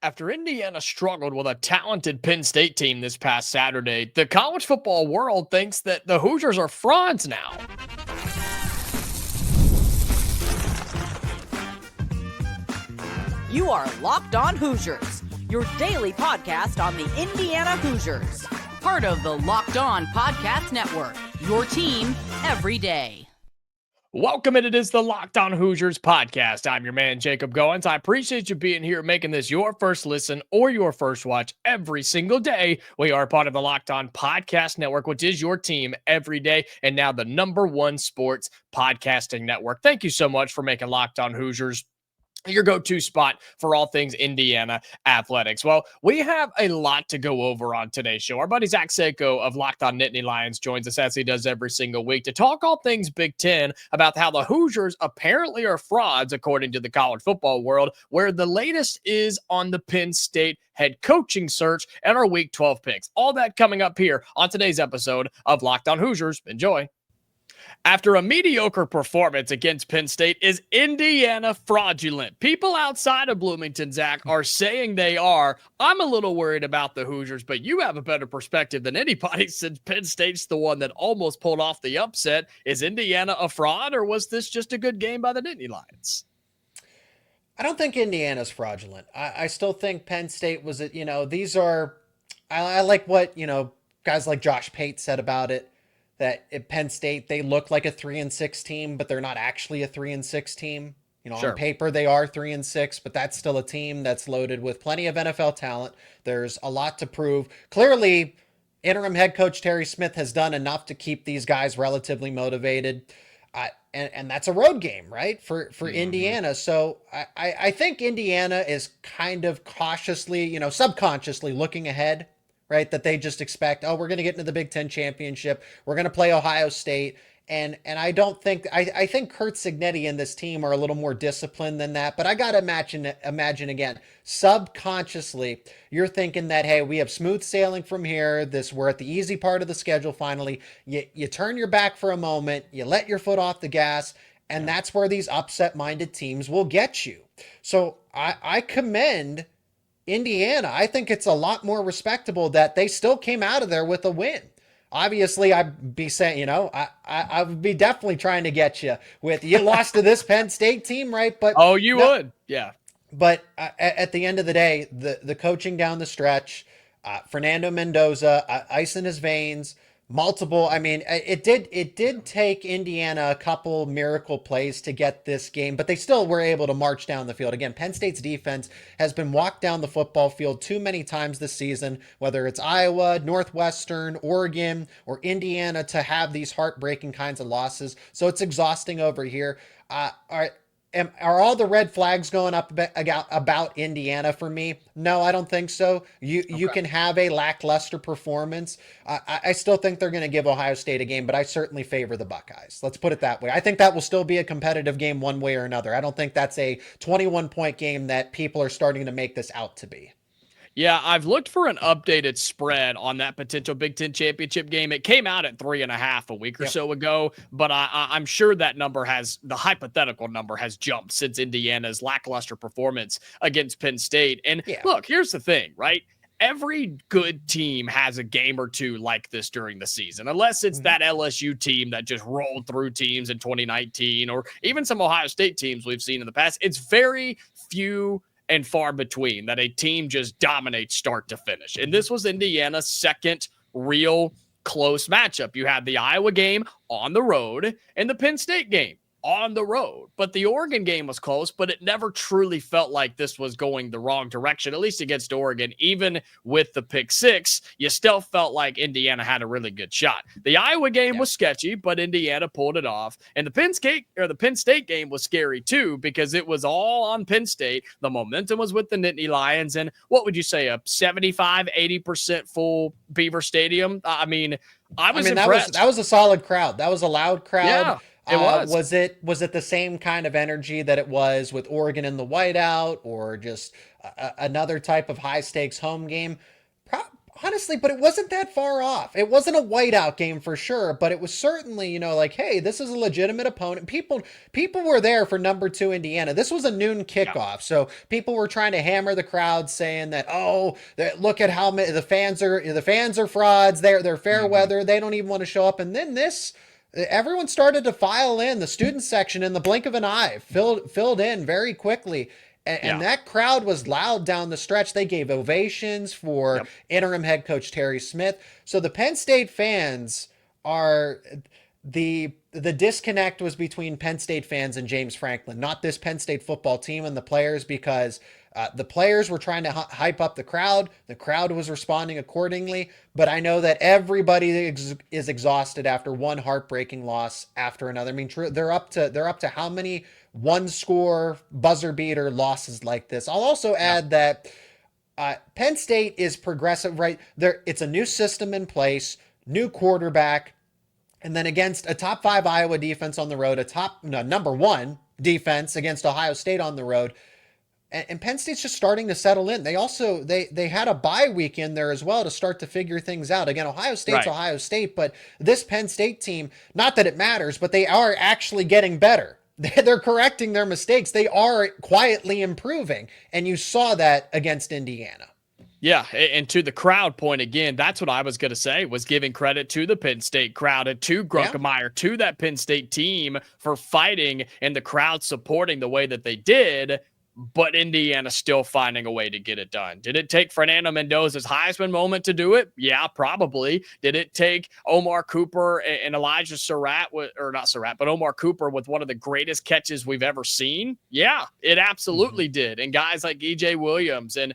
After Indiana struggled with a talented Penn State team this past Saturday, the college football world thinks that the Hoosiers are frauds now. You are Locked On Hoosiers, your daily podcast on the Indiana Hoosiers. Part of the Locked On Podcast Network, your team every day. Welcome, and it is the Locked On Hoosiers podcast. I'm your man, Jacob Goins. I appreciate you being here, making this your first listen or your first watch every single day. We are part of the Locked On Podcast Network, which is your team every day, and now the #1 sports podcasting network. Thank you so much for making Locked On Hoosiers your go-to spot for all things Indiana athletics. Well, we have a lot to go over on today's show. Our buddy ZACH SEYKO of Locked On NITTANY LIONS joins us as he does every single week to talk all things Big Ten about how the Hoosiers apparently are frauds, according to the college football world, where the latest is on the Penn State head coaching search and our Week 12 picks. All that coming up here on today's episode of Locked On Hoosiers. Enjoy. After a mediocre performance against Penn State, is Indiana fraudulent? People outside of Bloomington, Zach, are saying they are. I'm a little worried about the Hoosiers, but you have a better perspective than anybody since Penn State's the one that almost pulled off the upset. Is Indiana a fraud, or was this just a good game by the Nittany Lions? I don't think Indiana's fraudulent. I still think Penn State was, these are, I like what, guys like Josh Pate said about it. That at Penn State, they look like a 3-6 team, but they're not actually a 3-6 team. Sure. On paper, they are 3-6, but that's still a team that's loaded with plenty of NFL talent. There's a lot to prove. Clearly, interim head coach Terry Smith has done enough to keep these guys relatively motivated. And that's a road game, right, for Indiana. So I think Indiana is kind of cautiously, subconsciously looking ahead. Right, that they just expect, we're going to get into the Big Ten championship. We're going to play Ohio State. And I don't think, I think Curt, Cignetti and this team are a little more disciplined than that. But I got to imagine again, subconsciously, you're thinking that, hey, we have smooth sailing from here. We're at the easy part of the schedule finally. You turn your back for a moment. You let your foot off the gas. And that's where these upset-minded teams will get you. So I commend Indiana. I think it's a lot more respectable that they still came out of there with a win. Obviously, I'd be saying, I would be definitely trying to get you with, you lost to this Penn State team, right? But you would, yeah. But at the end of the day, the coaching down the stretch, Fernando Mendoza, ice in his veins, multiple. I mean, it did take Indiana a couple miracle plays to get this game, but they still were able to march down the field. Again, Penn State's defense has been walked down the football field too many times this season, whether it's Iowa, Northwestern, Oregon, or Indiana, to have these heartbreaking kinds of losses. So it's exhausting over here. Are all the red flags going up about Indiana for me? No, I don't think so. You can have a lackluster performance. I still think they're going to give Ohio State a game, but I certainly favor the Buckeyes. Let's put it that way. I think that will still be a competitive game one way or another. I don't think that's a 21-point game that people are starting to make this out to be. Yeah, I've looked for an updated spread on that potential Big Ten championship game. It came out at 3.5 a week or so ago, but I'm sure that the hypothetical number has jumped since Indiana's lackluster performance against Penn State. And look, here's the thing, right? Every good team has a game or two like this during the season, unless it's that LSU team that just rolled through teams in 2019, or even some Ohio State teams we've seen in the past. It's very few and far between that a team just dominates start to finish. And this was Indiana's second real close matchup. You had the Iowa game on the road and the Penn State game on the road. But the Oregon game was close, but it never truly felt like this was going the wrong direction, at least against Oregon. Even with the pick six, you still felt like Indiana had a really good shot. The Iowa game was sketchy, but Indiana pulled it off. And the Penn State game was scary too, because it was all on Penn State. The momentum was with the Nittany Lions. And what would you say, a 75, 80% full Beaver Stadium? I mean, impressed. That was a solid crowd. That was a loud crowd. Yeah. It was. Was it the same kind of energy that it was with Oregon in the whiteout, or just another type of high stakes home game? Honestly, but it wasn't that far off. It wasn't a whiteout game for sure, but it was certainly, like, hey, this is a legitimate opponent. People were there for number 2 Indiana. This was a noon kickoff, so people were trying to hammer the crowd, saying that, look at how many the fans are frauds. They're fair weather. They don't even want to show up. And then everyone started to file in. The student section, in the blink of an eye, filled in very quickly. And that crowd was loud down the stretch. They gave ovations for interim head coach Terry Smith. So the Penn State fans are the disconnect was between Penn State fans and James Franklin, not this Penn State football team and the players, because the players were trying to hype up the crowd. The crowd was responding accordingly. But I know that everybody is exhausted after one heartbreaking loss after another. I mean, they're up to how many one-score buzzer beater losses like this? I'll also add that Penn State is progressive, right? It's a new system in place, new quarterback, and then against a top 5 Iowa defense on the road, number 1 defense against Ohio State on the road. And Penn State's just starting to settle in. They also, they had a bye week in there as well to start to figure things out. Again, Ohio State's Ohio State, but this Penn State team, not that it matters, but they are actually getting better. They're correcting their mistakes. They are quietly improving. And you saw that against Indiana. Yeah, and to the crowd point again, that's what I was going to say, was giving credit to the Penn State crowd and to Grunkemeyer, to that Penn State team for fighting and the crowd supporting the way that they did. But Indiana still finding a way to get it done. Did it take Fernando Mendoza's Heisman moment to do it? Yeah, probably. Did it take Omar Cooper and Elijah Surratt, or not Surratt, but Omar Cooper with one of the greatest catches we've ever seen? Yeah, it absolutely did. And guys like E.J. Williams and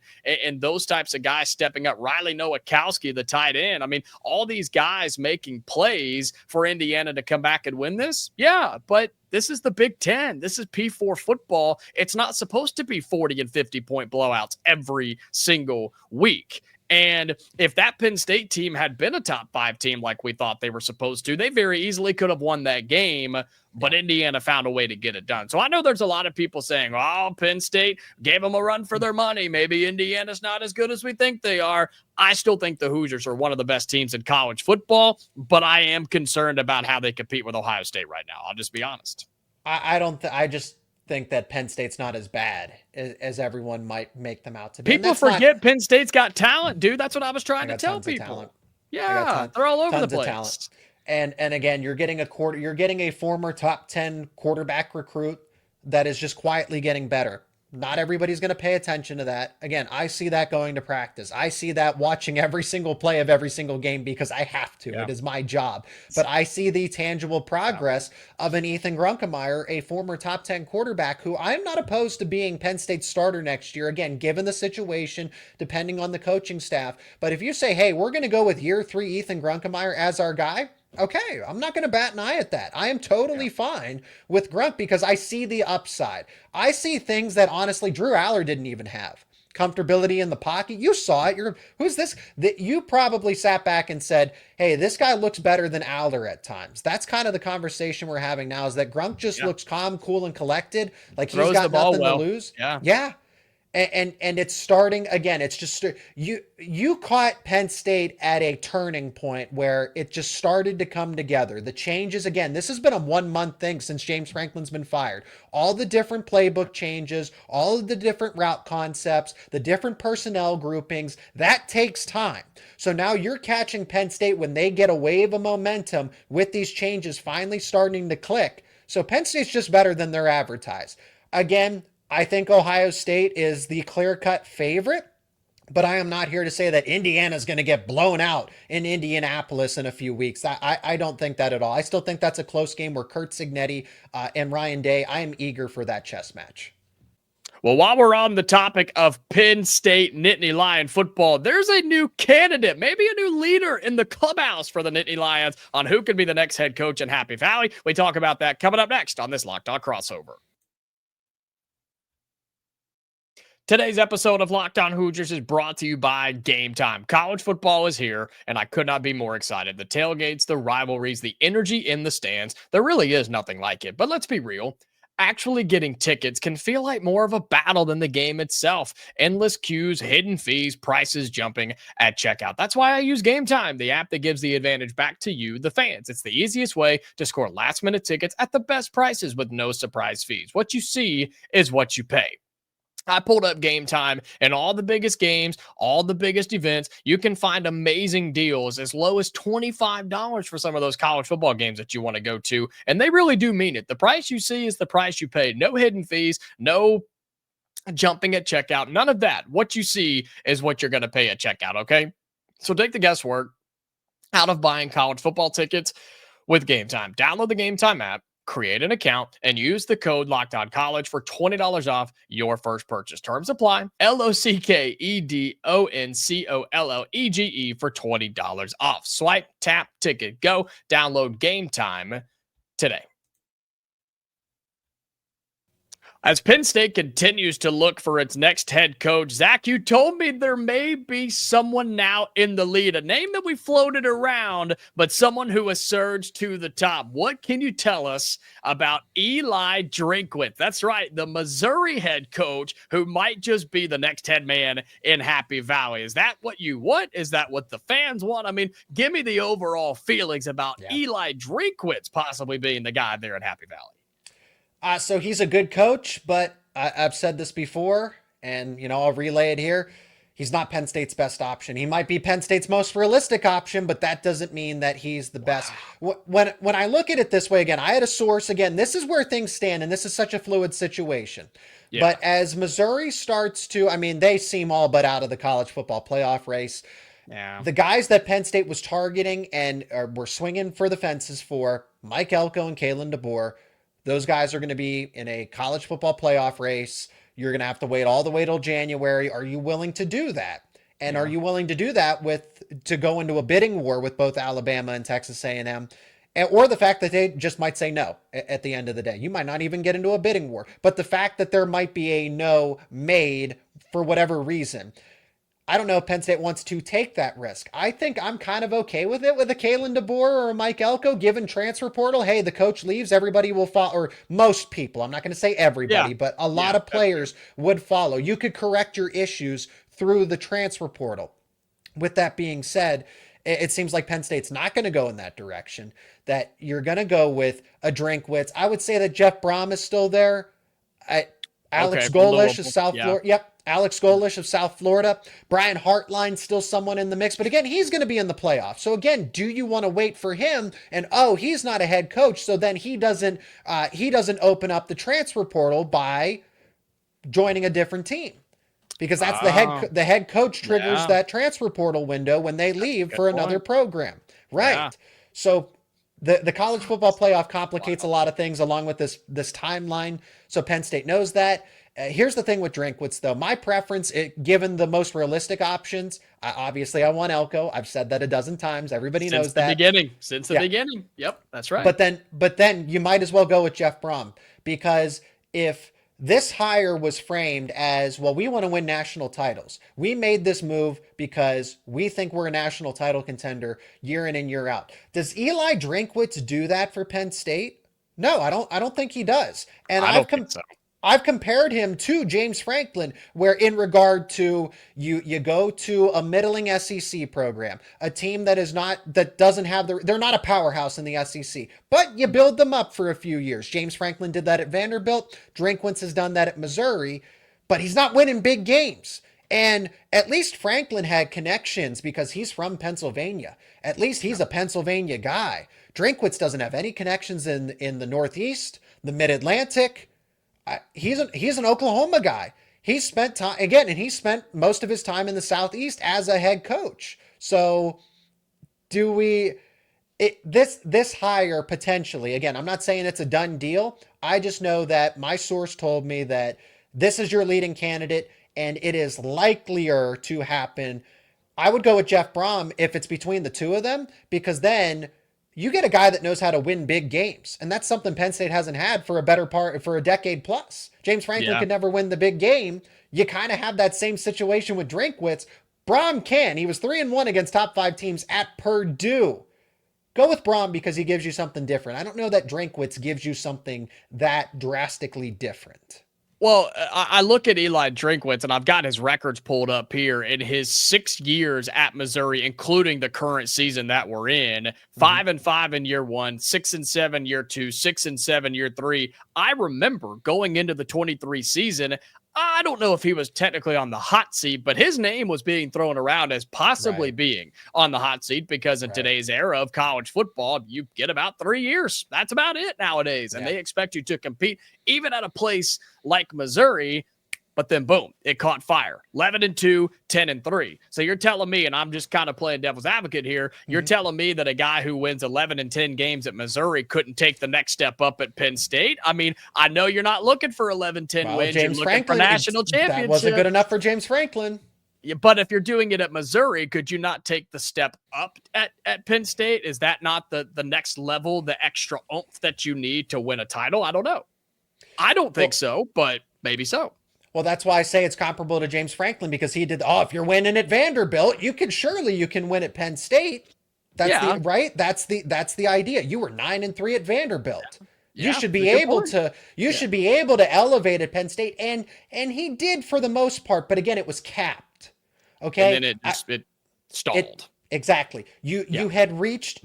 those types of guys stepping up. Riley Nowakowski, the tight end. I mean, all these guys making plays for Indiana to come back and win this? Yeah, but this is the Big Ten. This is P4 football. It's not supposed to be 40 and 50-point blowouts every single week. And if that Penn State team had been a top 5 team like we thought they were supposed to, they very easily could have won that game, but Indiana found a way to get it done. So I know there's a lot of people saying, oh, Penn State gave them a run for their money. Maybe Indiana's not as good as we think they are. I still think the Hoosiers are one of the best teams in college football, but I am concerned about how they compete with Ohio State right now. I'll just be honest. I just think that Penn State's not as bad as everyone might make them out to be. People forget Penn State's got talent, dude. That's what I was trying to tell people. Yeah, they're all over the place. And again, you're getting a former top 10 quarterback recruit that is just quietly getting better. Not everybody's going to pay attention to that. Again, I see that going to practice. I see that watching every single play of every single game because I have to. Yeah. It is my job. But I see the tangible progress of an ETHAN GRUNKEMEYER, a former top 10 quarterback who I'm not opposed to being Penn State's starter next year. Again, given the situation, depending on the coaching staff. But if you say, hey, we're going to go with year 3 ETHAN GRUNKEMEYER as our guy, okay, I'm not going to bat an eye at that. I am totally fine with Grunk because I see the upside. I see things that honestly Drew Aller didn't even have. Comfortability in the pocket. You saw it. Who's this? You probably sat back and said, hey, this guy looks better than Aller at times. That's kind of the conversation we're having now, is that Grunk just looks calm, cool, and collected. Like he's got nothing to lose. Yeah. And it's starting again. It's just you caught Penn State at a turning point where it just started to come together. The changes, again, this has been a 1-month thing since James Franklin's been fired. All the different playbook changes, all of the different route concepts, the different personnel groupings, that takes time. So now you're catching Penn State when they get a wave of momentum with these changes finally starting to click. So Penn State's just better than they're advertised. Again, I think Ohio State is the clear-cut favorite, but I am not here to say that Indiana's going to get blown out in Indianapolis in a few weeks. I don't think that at all. I still think that's a close game where Curt, Cignetti, and Ryan Day, I am eager for that chess match. Well, while we're on the topic of Penn State Nittany Lion football, there's a new candidate, maybe a new leader in the clubhouse for the Nittany Lions on who could be the next head coach in Happy Valley. We talk about that coming up next on this Locked On Crossover. Today's episode of Locked On Hoosiers is brought to you by Game Time. College football is here, and I could not be more excited. The tailgates, the rivalries, the energy in the stands. There really is nothing like it. But let's be real. actually getting tickets can feel like more of a battle than the game itself. Endless queues, hidden fees, prices jumping at checkout. That's why I use Game Time, the app that gives the advantage back to you, the fans. It's the easiest way to score last minute tickets at the best prices with no surprise fees. What you see is what you pay. I pulled up Game Time, and all the biggest games, all the biggest events, you can find amazing deals as low as $25 for some of those college football games that you want to go to. And they really do mean it. The price you see is the price you pay. No hidden fees, no jumping at checkout, none of that. What you see is what you're going to pay at checkout, okay? So take the guesswork out of buying college football tickets with Game Time. Download the Game Time app, create an account, and use the code LOCKEDONCollege for $20 off your first purchase. Terms apply. LOCKEDONCOLLEGE for $20 off. Swipe, tap, ticket, go. Download Game Time today. As Penn State continues to look for its next head coach, Zach, you told me there may be someone now in the lead, a name that we floated around, but someone who has surged to the top. What can you tell us about Eli Drinkwitz? That's right, the Missouri head coach who might just be the next head man in Happy Valley. Is that what you want? Is that what the fans want? I mean, give me the overall feelings about Eli Drinkwitz possibly being the guy there at Happy Valley. So he's a good coach, but I've said this before, and, I'll relay it here. He's not Penn State's best option. He might be Penn State's most realistic option, but that doesn't mean that he's the best. When I look at it this way, again, I had a source. Again, this is where things stand, and this is such a fluid situation. Yeah. But as Missouri starts to, they seem all but out of the college football playoff race. Yeah. The guys that Penn State was targeting and were swinging for the fences for, Mike Elko and Kalen DeBoer, those guys are going to be in a college football playoff race. You're going to have to wait all the way till January. Are you willing to do that? And are you willing to do that to go into a bidding war with both Alabama and Texas A&M? Or the fact that they just might say no at the end of the day. You might not even get into a bidding war. But the fact that there might be a no made for whatever reason, I don't know if Penn State wants to take that risk. I think I'm kind of okay with it with a Kalen DeBoer or a Mike Elko, given transfer portal. Hey, the coach leaves, everybody will follow, or most people. I'm not going to say everybody, but a lot of players would follow. You could correct your issues through the transfer portal. With that being said, it seems like Penn State's not going to go in that direction, that you're going to go with a Drinkwitz. I would say that Jeff Brohm is still there. Alex Golish of South Florida. Yep. Alex Golish of South Florida. BRIAN HARTLINE, still someone in the mix. But again, he's going to be in the playoffs. So again, do you want to wait for him? And he's not a head coach. So then he doesn't open up the transfer portal by joining a different team. Because that's the head coach triggers that transfer portal window when they leave for another program. Right. Yeah. So the college football playoff complicates a lot of things along with this timeline. So Penn State knows that. Here's the thing with Drinkwitz, though. My preference, given the most realistic options, obviously I want Elko. I've said that a dozen times. Everybody knows that. Since the beginning. Yep, that's right. But then you might as well go with Jeff Brohm, because if this hire was framed as, well, we want to win national titles. We made this move because we think we're a national title contender year in and year out. Does Eli Drinkwitz do that for Penn State? No, I don't think he does. And I've compared him to James Franklin, where in regard to you go to a middling SEC program, a team they're not a powerhouse in the SEC, but you build them up for a few years. James Franklin did that at Vanderbilt. Drinkwitz has done that at Missouri, but he's not winning big games. And at least Franklin had connections because he's from Pennsylvania. At least he's a Pennsylvania guy. Drinkwitz doesn't have any connections in the Northeast, the Mid-Atlantic. He's an Oklahoma guy. He spent most of his time in the Southeast as a head coach. So this hire potentially, again, I'm not saying it's a done deal. I just know that my source told me that this is your leading candidate and it is likelier to happen. I would go with Jeff Brohm if it's between the two of them, because then you get a guy that knows how to win big games. And that's something Penn State hasn't had for a decade plus. James Franklin could never win the big game. You kind of have that same situation with Drinkwitz. Brohm can. He was 3-1 against top 5 teams at Purdue. Go with Brohm because he gives you something different. I don't know that Drinkwitz gives you something that drastically different. Well, I look at Eli Drinkwitz, and I've got his records pulled up here. In his 6 years at Missouri, including the current season that we're in, 5-5 in year 1, 6-7 year 2, 6-7 year 3. I remember going into the 23 season, I don't know if he was technically on the hot seat, but his name was being thrown around as possibly being on the hot seat because in today's era of college football, you get about 3 years. That's about it nowadays. And they expect you to compete even at a place like Missouri. But then boom, it caught fire. 11-2, 10-3. So you're telling me, and I'm just kind of playing devil's advocate here, you're telling me that a guy who wins 11 and 10 games at Missouri couldn't take the next step up at Penn State? I mean, I know you're not looking for 11-10 wins. You're looking for national championship. That wasn't good enough for James Franklin. Yeah, but if you're doing it at Missouri, could you not take the step up at Penn State? Is that not the next level, the extra oomph that you need to win a title? I don't know. I don't think so, but maybe so. Well, that's why I say it's comparable to James Franklin, because he did, if you're winning at Vanderbilt, you can win at Penn State. That's That's the idea. You were 9-3 at Vanderbilt. You should be able to elevate at Penn State. And he did for the most part, but again, it was capped. Okay. And then it stalled. Exactly. You had reached,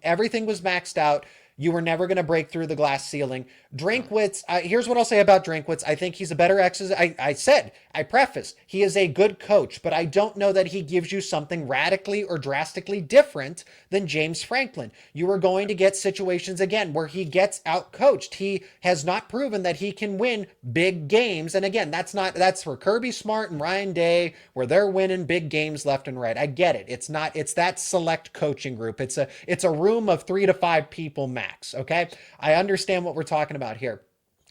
everything was maxed out. You were never going to break through the glass ceiling. Drinkwitz, here's what I'll say about Drinkwitz. I think he's a better I prefaced, he is a good coach, but I don't know that he gives you something radically or drastically different than James Franklin. You are going to get situations again where he gets out-coached. He has not proven that he can win big games. And again, that's for Kirby Smart and Ryan Day, where they're winning big games left and right. I get it. It's that select coaching group. It's a room of 3 to 5 people max. Okay. I understand what we're talking about here,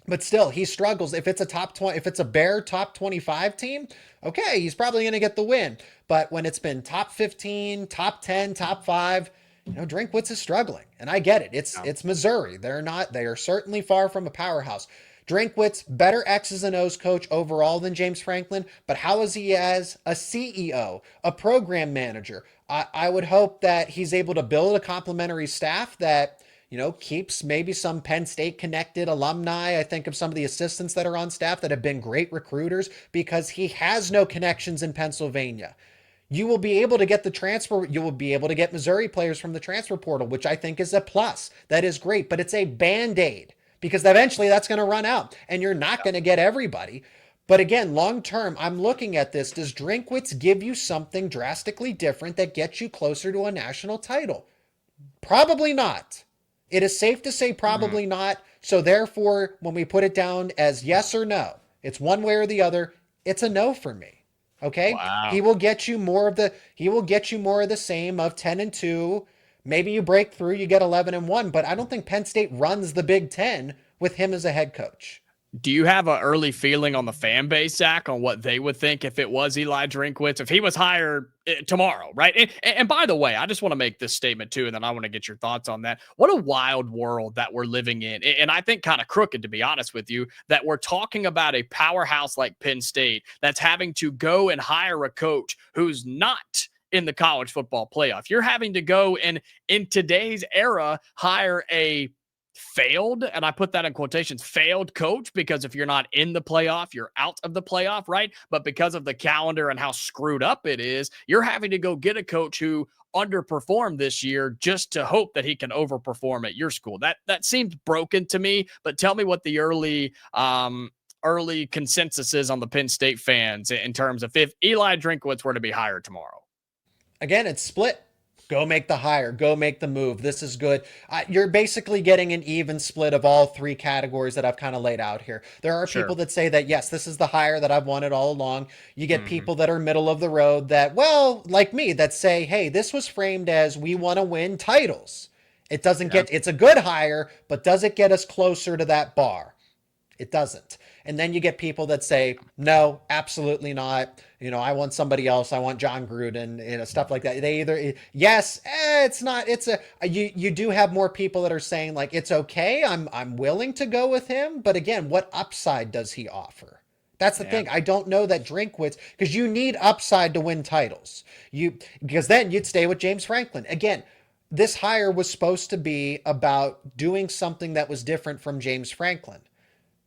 but still he struggles. If it's a top 20, if it's a bare top 25 team, okay, he's probably going to get the win. But when it's been top 15, top 10, top 5, Drinkwitz is struggling, and I get it. It's Missouri. They are certainly far from a powerhouse. Drinkwitz, better X's and O's coach overall than James Franklin, but how is he as a CEO, a program manager? I would hope that he's able to build a complementary staff that keeps maybe some Penn State connected alumni. I think of some of the assistants that are on staff that have been great recruiters, because he has no connections in Pennsylvania. You will be able to get you will be able to get Missouri players from the transfer portal, which I think is a plus. That is great, but it's a Band-Aid, because eventually that's going to run out and you're not going to get everybody. But again, long term, I'm looking at this. Does Drinkwitz give you something drastically different that gets you closer to a national title? Probably not. It is safe to say probably not. So therefore, when we put it down as yes or no, it's one way or the other, it's a no for me. Okay? Wow. He will get you more of the same of 10-2. Maybe you break through, you get 11-1, but I don't think Penn State runs the Big Ten with him as a head coach. Do you have an early feeling on the fan base, Zach, on what they would think if it was Eli Drinkwitz, if he was hired tomorrow, right? And by the way, I just want to make this statement too, and then I want to get your thoughts on that. What a wild world that we're living in. And I think kind of crooked, to be honest with you, that we're talking about a powerhouse like Penn State that's having to go and hire a coach who's not in the college football playoff. You're having to go and in today's era, hire a failed, and I put that in quotations, failed coach, because if you're not in the playoff, you're out of the playoff, right? But because of the calendar and how screwed up it is, you're having to go get a coach who underperformed this year just to hope that he can overperform at your school. That seems broken to me, but tell me what the early consensus is on the Penn State fans in terms of if Eli Drinkwitz were to be hired tomorrow. Again, it's split. Go make the hire. Go make the move. This is good. You're basically getting an even split of all 3 categories that I've kind of laid out here. There are people that say that, yes, this is the hire that I've wanted all along. You get people that are middle of the road that, well, like me, that say, hey, this was framed as we want to win titles. It doesn't it's a good hire, but does it get us closer to that bar? It doesn't. And then you get people that say, no, absolutely not. I want somebody else. I want John Gruden, stuff like that. They either, yes, it's not, you do have more people that are saying like, it's okay. I'm willing to go with him. But again, what upside does he offer? That's the thing. I don't know that Drinkwitz, because you need upside to win titles. Because then you'd stay with James Franklin. Again, this hire was supposed to be about doing something that was different from James Franklin.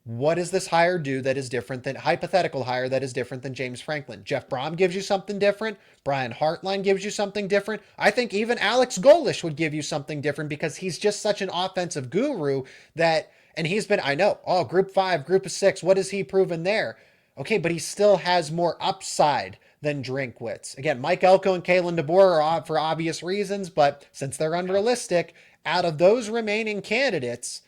What does this hire do that is different than hypothetical hire that is different than James Franklin? Jeff Brohm gives you something different. BRIAN HARTLINE gives you something different. I think even Alex Golesh would give you something different because he's just such an offensive guru that, and he's been, I know, oh, group 5, group of 6, what has he proven there? Okay, but he still has more upside than Drinkwitz. Again, Mike Elko and Kalen DeBoer are odd for obvious reasons, but since they're unrealistic, out of those remaining candidates,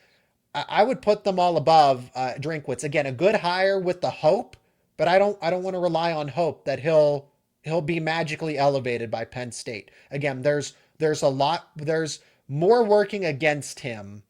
I would put them all above Drinkwitz. Again, a good hire with the hope, but I don't want to rely on hope that he'll be magically elevated by Penn State. Again, there's more working against him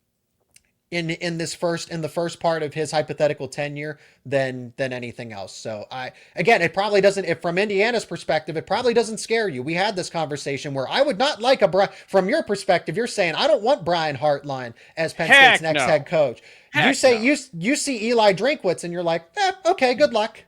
in the first part of his hypothetical tenure than anything else. So it probably doesn't, if from Indiana's perspective, it probably doesn't scare you. We had this conversation where I would not like from your perspective, you're saying, I don't want BRIAN HARTLINE as Penn State's next head coach. You say you see Eli Drinkwitz and you're like, okay, good luck.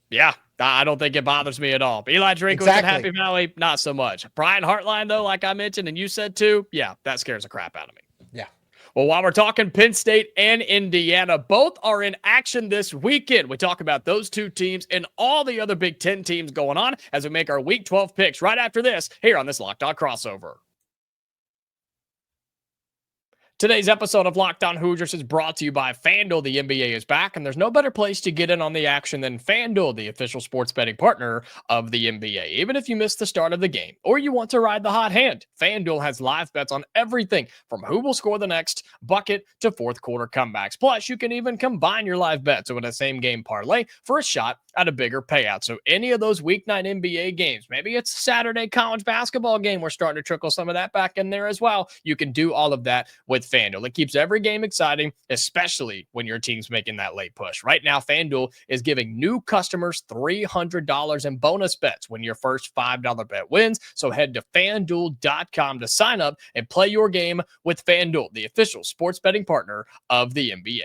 Yeah. I don't think it bothers me at all. Eli Drinkwitz at Happy Valley, not so much. BRIAN HARTLINE, though, like I mentioned, and you said too, yeah, that scares the crap out of me. Yeah. Well, while we're talking Penn State and Indiana, both are in action this weekend. We talk about those two teams and all the other Big Ten teams going on as we make our Week 12 picks right after this here on this Locked On Crossover. Today's episode of Locked On Hoosiers is brought to you by FanDuel. The NBA is back, and there's no better place to get in on the action than FanDuel, the official sports betting partner of the NBA. Even if you missed the start of the game or you want to ride the hot hand, FanDuel has live bets on everything from who will score the next bucket to fourth quarter comebacks. Plus, you can even combine your live bets with a same-game parlay for a shot at a bigger payout. So any of those weeknight NBA games, maybe it's a Saturday college basketball game, we're starting to trickle some of that back in there as well. You can do all of that with FanDuel. It keeps every game exciting, especially when your team's making that late push. Right now, FanDuel is giving new customers $300 in bonus bets when your first $5 bet wins. So head to FanDuel.com to sign up and play your game with FanDuel, the official sports betting partner of the NBA.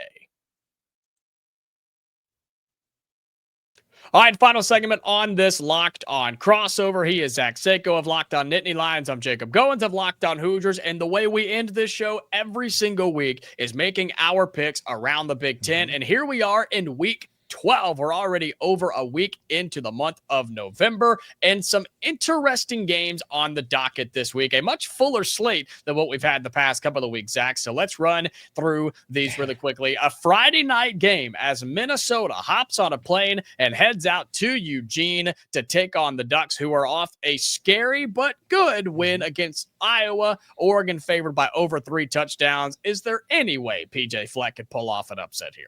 All right, final segment on this Locked On Crossover. He is Zach Seyko of Locked On Nittany Lions. I'm Jacob Goins of Locked On Hoosiers. And the way we end this show every single week is making our picks around the Big Ten. And here we are in Week 12. We're already over a week into the month of November, and some interesting games on the docket this week. A much fuller slate than what we've had the past couple of weeks, Zach. So let's run through these really quickly. A Friday night game as Minnesota hops on a plane and heads out to Eugene to take on the Ducks, who are off a scary but good win against Iowa. Oregon favored by over 3 touchdowns. Is there any way PJ Fleck could pull off an upset here?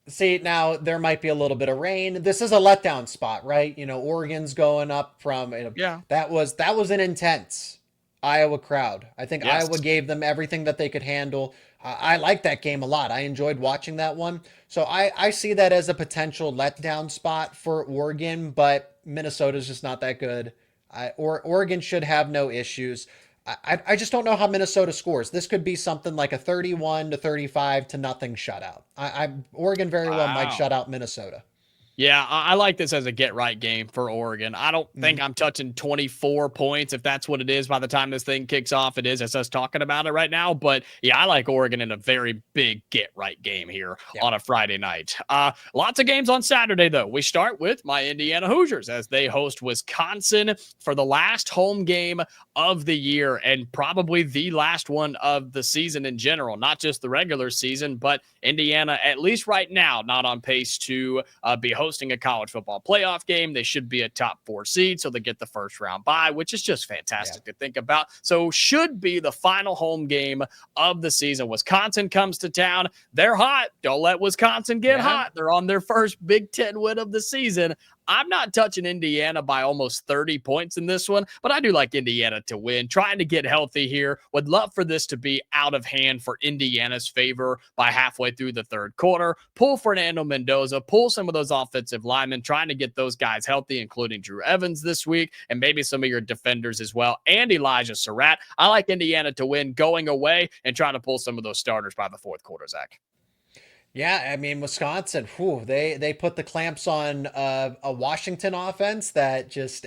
See, now there might be a little bit of rain. This is a letdown spot, right? You know, Oregon's going up from, that was an intense Iowa crowd. I think Iowa gave them everything that they could handle. I like that game a lot. I enjoyed watching that one. So I see that as a potential letdown spot for Oregon, but Minnesota's just not that good. Oregon should have no issues. I just don't know how Minnesota scores. This could be something like a 31-35 to nothing shutout. Oregon very well might shut out Minnesota. Yeah, I like this as a get-right game for Oregon. I don't think I'm touching 24 points, if that's what it is by the time this thing kicks off. It is, as us talking about it right now. But, yeah, I like Oregon in a very big get-right game here on a Friday night. Lots of games on Saturday, though. We start with my Indiana Hoosiers as they host Wisconsin for the last home game of the year and probably the last one of the season in general, not just the regular season, but Indiana, at least right now, not on pace to be hosting a college football playoff game. They should be a top 4 seed, so they get the first round bye, which is just fantastic to think about. So should be the final home game of the season. Wisconsin comes to town. They're hot. Don't let Wisconsin get hot. They're on their first Big Ten win of the season. I'm not touching Indiana by almost 30 points in this one, but I do like Indiana to win. Trying to get healthy here. Would love for this to be out of hand for Indiana's favor by halfway through the third quarter. Pull Fernando Mendoza, pull some of those offensive linemen, trying to get those guys healthy, including Drew Evans this week, and maybe some of your defenders as well, and Elijah Surratt. I like Indiana to win going away and trying to pull some of those starters by the fourth quarter, Zach. Yeah, I mean, Wisconsin, they put the clamps on a Washington offense that just,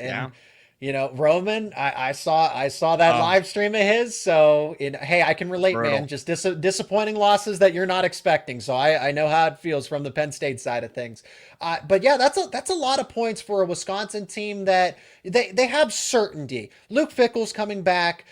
Roman, I saw that live stream of his. So, hey, I can relate, Brutal. man. Just disappointing losses that you're not expecting. So I know how it feels from the Penn State side of things. But yeah, that's a lot of points for a Wisconsin team that they have certainty. Luke Fickell's coming back.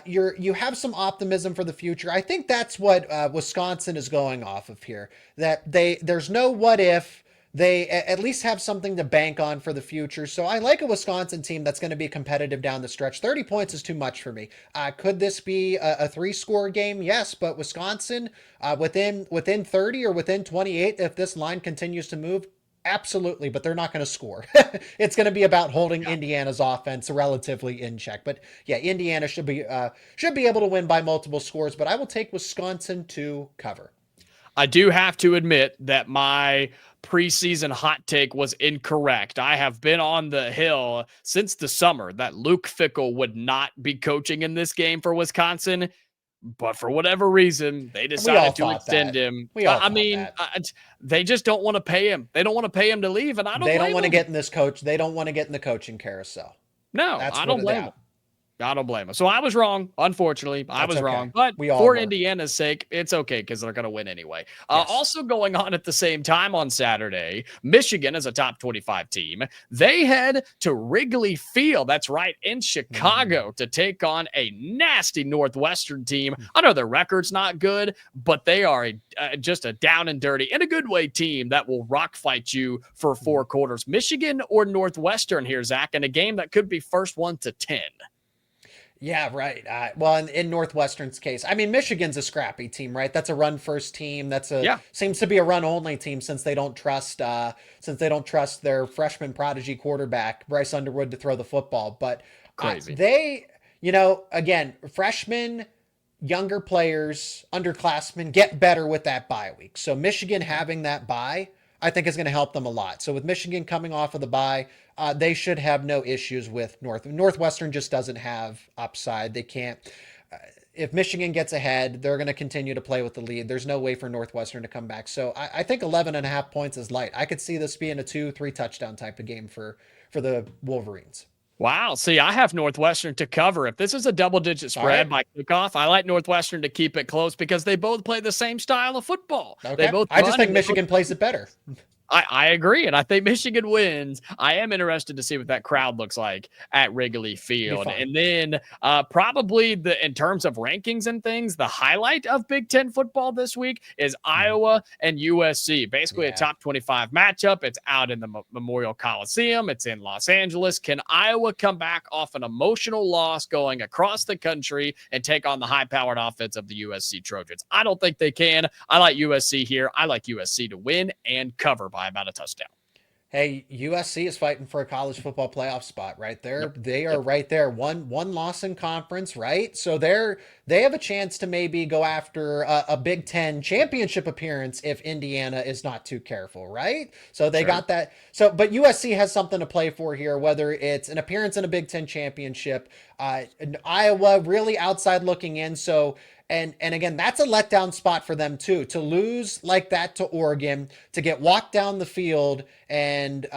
You have some optimism for the future. I think that's what Wisconsin is going off of here. That there's no what if. They at least have something to bank on for the future. So I like a Wisconsin team that's going to be competitive down the stretch. 30 points is too much for me. Could this be a 3-score game? Yes, but Wisconsin within 30 or within 28, if this line continues to move, absolutely, but they're not going to score. It's going to be about holding Indiana's offense relatively in check. But yeah, Indiana should be able to win by multiple scores, but I will take Wisconsin to cover. I do have to admit that my preseason hot take was incorrect. I have been on the hill since the summer that Luke Fickell would not be coaching in this game for Wisconsin, but for whatever reason, they decided to extend him. They just don't want to pay him. They don't want to pay him to leave, and they don't want to get in this coach. They don't want to get in the coaching carousel. No, I don't blame them. I don't blame him. So I was wrong. Unfortunately, I was wrong. But for Indiana's sake, it's okay because they're going to win anyway. Yes. Also going on at the same time on Saturday, Michigan is a top 25 team. They head to Wrigley Field. That's right, in Chicago to take on a nasty Northwestern team. I know their record's not good, but they are just a down and dirty, in a good way, team that will rock fight you for 4 quarters. Michigan or Northwestern here, Zach, in a game that could be first 1 to 10. Yeah, right. Well, in Northwestern's case, I mean, Michigan's a scrappy team, right? That's a run-first team. Seems to be a run-only team since they don't trust their freshman prodigy quarterback Bryce Underwood to throw the football. But crazy. Again, freshmen, younger players, underclassmen get better with that bye week. So Michigan having that bye, I think, is going to help them a lot. So with Michigan coming off of the bye, they should have no issues with Northwestern. Just doesn't have upside. They can't. If Michigan gets ahead, they're going to continue to play with the lead. There's no way for Northwestern to come back. So I think 11.5 points is light. I could see this being a 2-3 touchdown type of game for the Wolverines. Wow. See, I have Northwestern to cover. If this is a double-digit spread by kickoff, I like Northwestern to keep it close because they both play the same style of football. Okay. I just think Michigan plays it better. I agree, and I think Michigan wins. I am interested to see what that crowd looks like at Wrigley Field. And then probably in terms of rankings and things, the highlight of Big Ten football this week is Iowa and USC. Basically a top 25 matchup. It's out in the Memorial Coliseum. It's in Los Angeles. Can Iowa come back off an emotional loss going across the country and take on the high-powered offense of the USC Trojans? I don't think they can. I like USC here. I like USC to win and cover by about a touchdown. Hey, USC is fighting for a college football playoff spot right there. They are right there. One loss in conference, right? So they have a chance to maybe go after a Big Ten championship appearance if Indiana is not too careful, right? So they got that. So, but USC has something to play for here, whether it's an appearance in a Big Ten championship. Iowa really outside looking in. So, and again, that's a letdown spot for them too, to lose like that to Oregon, to get walked down the field and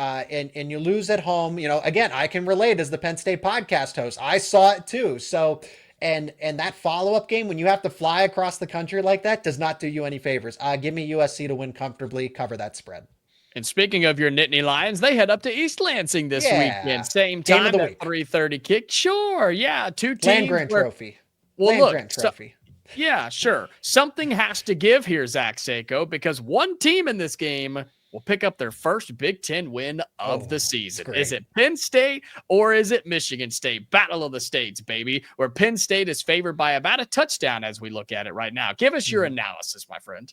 you lose at home. Again, I can relate as the Penn State podcast host. I saw it too. So, and that follow-up game, when you have to fly across the country like that, does not do you any favors. Give me USC to win comfortably, cover that spread. And speaking of your Nittany Lions, they head up to East Lansing this weekend. Same time at 3:30 kick. Sure. Yeah. 2 teams. Land-grant trophy. Well, Land-grant trophy. Yeah, sure. Something has to give here, Zach Seyko, because one team in this game will pick up their first Big Ten win of the season. Is it Penn State or is it Michigan State? Battle of the States, baby, where Penn State is favored by about a touchdown as we look at it right now. Give us your analysis, my friend.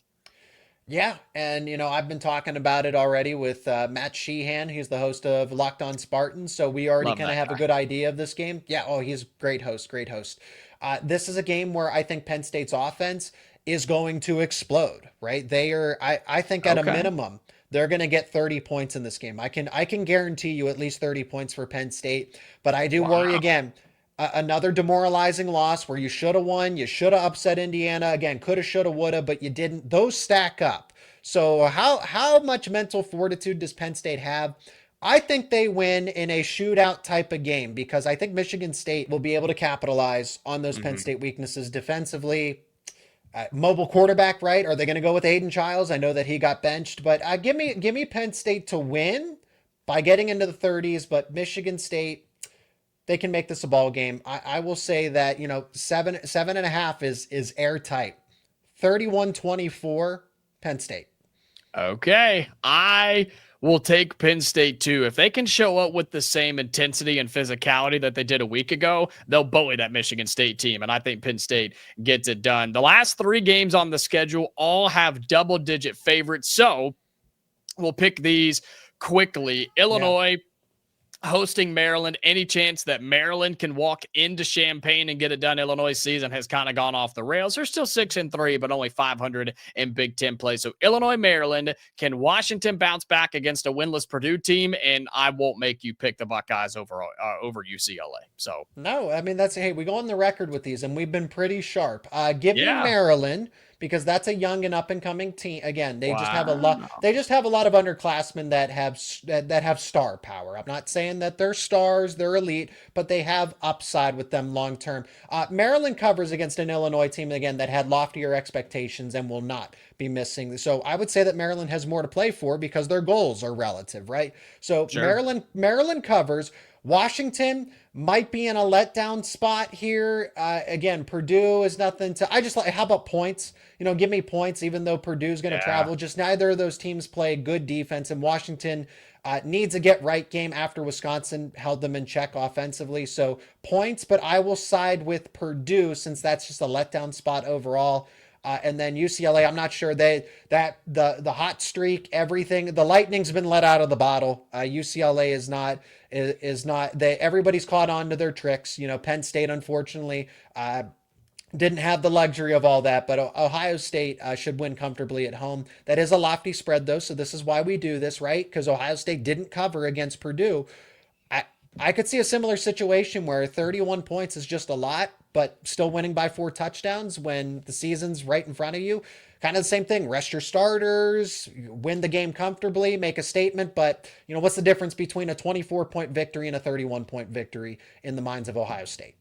Yeah, and I've been talking about it already with Matt Sheehan. He's the host of Locked On Spartans, so we already kind of have a good idea of this game. Yeah, he's a great host. This is a game where I think Penn State's offense is going to explode, right? I think at a minimum, they're going to get 30 points in this game. I can guarantee you at least 30 points for Penn State, but I do worry again. Another demoralizing loss where you should have won. You should have upset Indiana. Again, coulda, shoulda, woulda, but you didn't. Those stack up. So how much mental fortitude does Penn State have? I think they win in a shootout type of game because I think Michigan State will be able to capitalize on those Penn State weaknesses defensively. Mobile quarterback, right? Are they going to go with Aiden Childs? I know that he got benched, but give me Penn State to win by getting into the 30s. But Michigan State, they can make this a ball game. I will say that, you know, 7.5 is airtight. 31-24, Penn State. Okay, I will take Penn State too. If they can show up with the same intensity and physicality that they did a week ago, they'll bully that Michigan State team, and I think Penn State gets it done. The last 3 games on the schedule all have double-digit favorites, so we'll pick these quickly. Illinois hosting Maryland. Any chance that Maryland can walk into Champaign and get it done? Illinois' season has kind of gone off the rails. They're still 6-3, but only 500 in Big Ten play. So Illinois, Maryland. Can Washington bounce back against a winless Purdue team? And I won't make you pick the Buckeyes over UCLA. So no, I mean, hey, we go on the record with these, and we've been pretty sharp. Give me Maryland, because that's a young and up and coming team. Again, they just have a lot. They just have a lot of underclassmen that have star power. I'm not saying that they're stars, they're elite, but they have upside with them long term. Maryland covers against an Illinois team again that had loftier expectations and will not be missing. So I would say that Maryland has more to play for because their goals are relative, right? So Maryland covers. Washington might be in a letdown spot here. Again, Purdue is nothing to. I just like. How about points? You know, give me points. Even though Purdue's going to travel, just neither of those teams play good defense, and Washington needs a get right game after Wisconsin held them in check offensively. So points, but I will side with Purdue since that's just a letdown spot overall. And then UCLA, I'm not sure the hot streak, everything, the lightning's been let out of the bottle. UCLA is not everybody's caught on to their tricks. You know, Penn State, unfortunately, didn't have the luxury of all that, but Ohio State should win comfortably at home. That is a lofty spread though. So this is why we do this, right? Because Ohio State didn't cover against Purdue. I could see a similar situation where 31 points is just a lot, but still winning by 4 touchdowns when the season's right in front of you. Kind of the same thing. Rest your starters, win the game comfortably, make a statement. But, you know, what's the difference between a 24-point victory and a 31-point victory in the minds of Ohio State?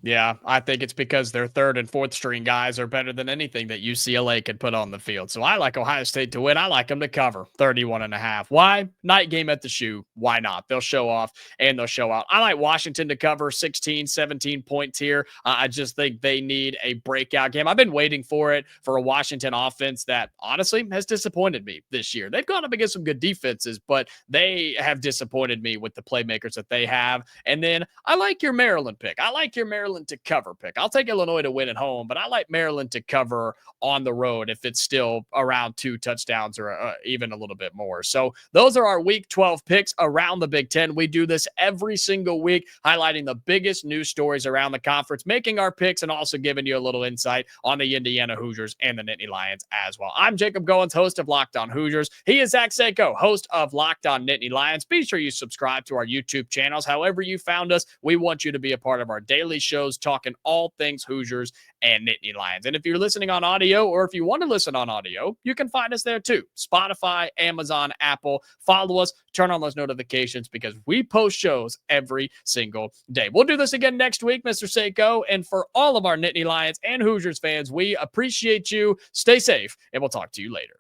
Yeah, I think it's because their 3rd and 4th string guys are better than anything that UCLA could put on the field. So I like Ohio State to win. I like them to cover 31.5. Why? Night game at the shoe. Why not? They'll show off and they'll show out. I like Washington to cover 16, 17 points here. I just think they need a breakout game. I've been waiting for it for a Washington offense that honestly has disappointed me this year. They've gone up against some good defenses, but they have disappointed me with the playmakers that they have. And then I like your Maryland pick. I like your Maryland to cover pick. I'll take Illinois to win at home, but I like Maryland to cover on the road if it's still around 2 touchdowns or even a little bit more. So those are our week 12 picks around the Big Ten. We do this every single week, highlighting the biggest news stories around the conference, making our picks, and also giving you a little insight on the Indiana Hoosiers and the Nittany Lions as well. I'm Jacob Goins, host of Locked On Hoosiers. He is Zach Seyko, host of Locked On Nittany Lions. Be sure you subscribe to our YouTube channels. However you found us, we want you to be a part of our daily shows talking all things Hoosiers and Nittany Lions. And if you're listening on audio, or if you want to listen on audio, you can find us there too. Spotify, Amazon, Apple. Follow us, turn on those notifications because we post shows every single day. We'll do this again next week, Mr. Seyko. And for all of our Nittany Lions and Hoosiers fans, we appreciate you. Stay safe, and we'll talk to you later.